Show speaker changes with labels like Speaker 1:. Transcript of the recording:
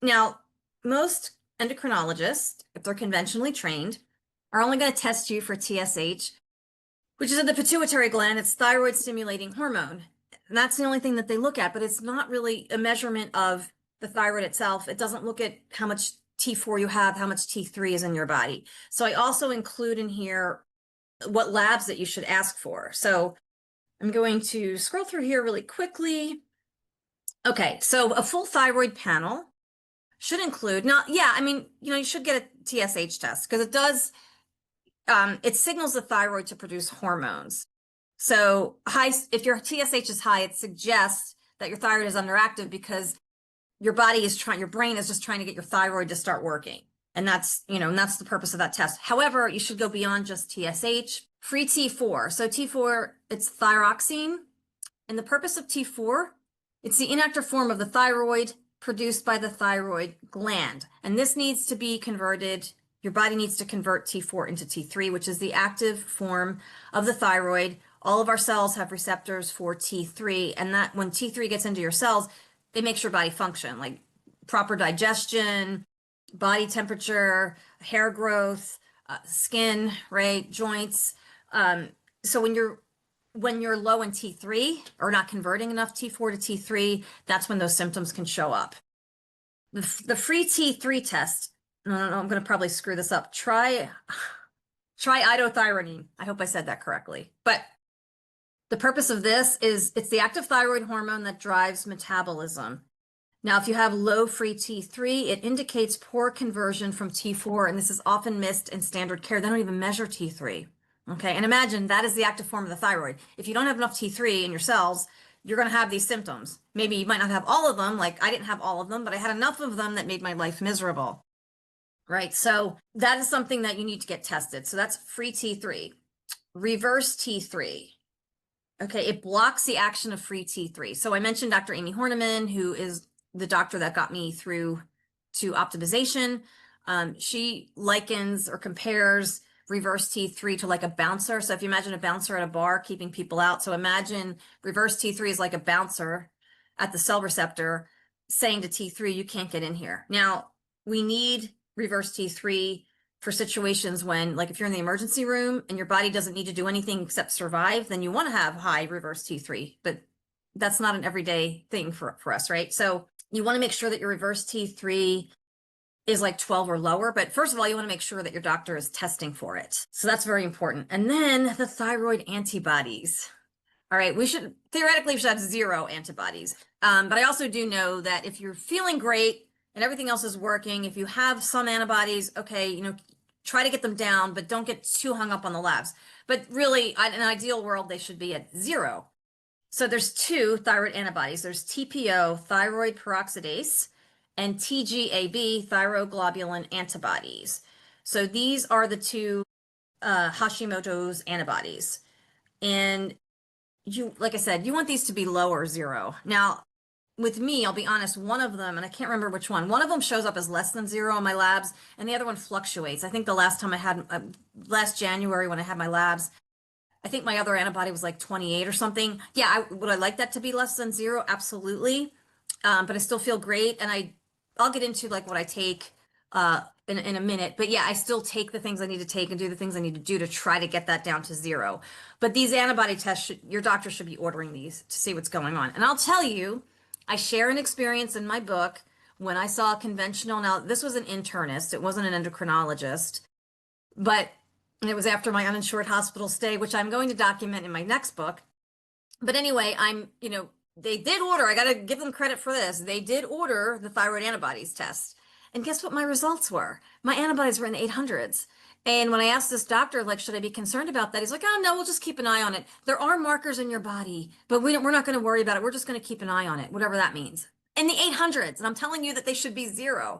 Speaker 1: Now, most endocrinologists, if they're conventionally trained, are only going to test you for TSH, which is in the pituitary gland. It's thyroid stimulating hormone. And that's the only thing that they look at, but it's not really a measurement of the thyroid itself. It doesn't look at how much T4 you have, how much T3 is in your body. So I also include in here what labs that you should ask for. So I'm going to scroll through here really quickly. Okay, so a full thyroid panel should include, now, yeah, I mean, you should get a TSH test because it does, it signals the thyroid to produce hormones. So if your TSH is high, it suggests that your thyroid is underactive because your brain is just trying to get your thyroid to start working. And that's the purpose of that test. However, you should go beyond just TSH. Free T4. So T4, it's thyroxine. And the purpose of T4, it's the inactive form of the thyroid produced by the thyroid gland. And this needs to be converted. Your body needs to convert T4 into T3, which is the active form of the thyroid. All of our cells have receptors for T3, and that when T3 gets into your cells, it makes your body function, like proper digestion, body temperature, hair growth, skin, right, joints. So when you're low in T3 or not converting enough T4 to T3, that's when those symptoms can show up. The free T3 test, no, I'm going to probably screw this up. Try idothyronine. I hope I said that correctly. But the purpose of this is it's the active thyroid hormone that drives metabolism. Now, if you have low free T3, it indicates poor conversion from T4, and this is often missed in standard care. They don't even measure T3. Okay, and imagine that is the active form of the thyroid. If you don't have enough T3 in your cells, you're going to have these symptoms. Maybe you might not have all of them, like I didn't have all of them, but I had enough of them that made my life miserable. Right, so that is something that you need to get tested. So that's free T3. Reverse T3. Okay, it blocks the action of free T3. So I mentioned Dr. Amy Horniman, who is the doctor that got me through to optimization. She likens or compares reverse T3 to like a bouncer. So if you imagine a bouncer at a bar keeping people out, so imagine reverse T3 is like a bouncer at the cell receptor saying to T3, you can't get in here. Now, we need reverse T3 for situations when, like if you're in the emergency room and your body doesn't need to do anything except survive, then you want to have high reverse T3, but that's not an everyday thing for us, right? So you want to make sure that your reverse T3 is like 12 or lower, but first of all, you want to make sure that your doctor is testing for it. So that's very important. And then the thyroid antibodies. All right, theoretically we should have 0 antibodies. But I also do know that if you're feeling great and everything else is working, if you have some antibodies, okay, try to get them down, but don't get too hung up on the labs. But really, in an ideal world, they should be at 0. So there's 2 thyroid antibodies. There's TPO, thyroid peroxidase, and TGAB, thyroglobulin antibodies. So these are the 2 Hashimoto's antibodies. And like I said, you want these to be low or 0. Now, with me, I'll be honest, one of them, and I can't remember which one of them shows up as less than 0 on my labs, and the other one fluctuates. I think the last time I had, last January when I had my labs, I think my other antibody was like 28 or something. Yeah, would I like that to be less than 0? Absolutely. But I still feel great, and I'll get into like what I take in a minute. But yeah, I still take the things I need to take and do the things I need to do to try to get that down to 0. But these antibody tests, your doctor should be ordering these to see what's going on. And I'll tell you, I share an experience in my book when I saw a conventional, now this was an internist, it wasn't an endocrinologist, but it was after my uninsured hospital stay, which I'm going to document in my next book. But anyway, they did order, I got to give them credit for this. They did order the thyroid antibodies test. And guess what my results were? My antibodies were in the 800s. And when I asked this doctor, like, should I be concerned about that? He's like, oh, no, we'll just keep an eye on it. There are markers in your body, but we're not going to worry about it. We're just going to keep an eye on it, whatever that means. In the 800s. And I'm telling you that they should be 0.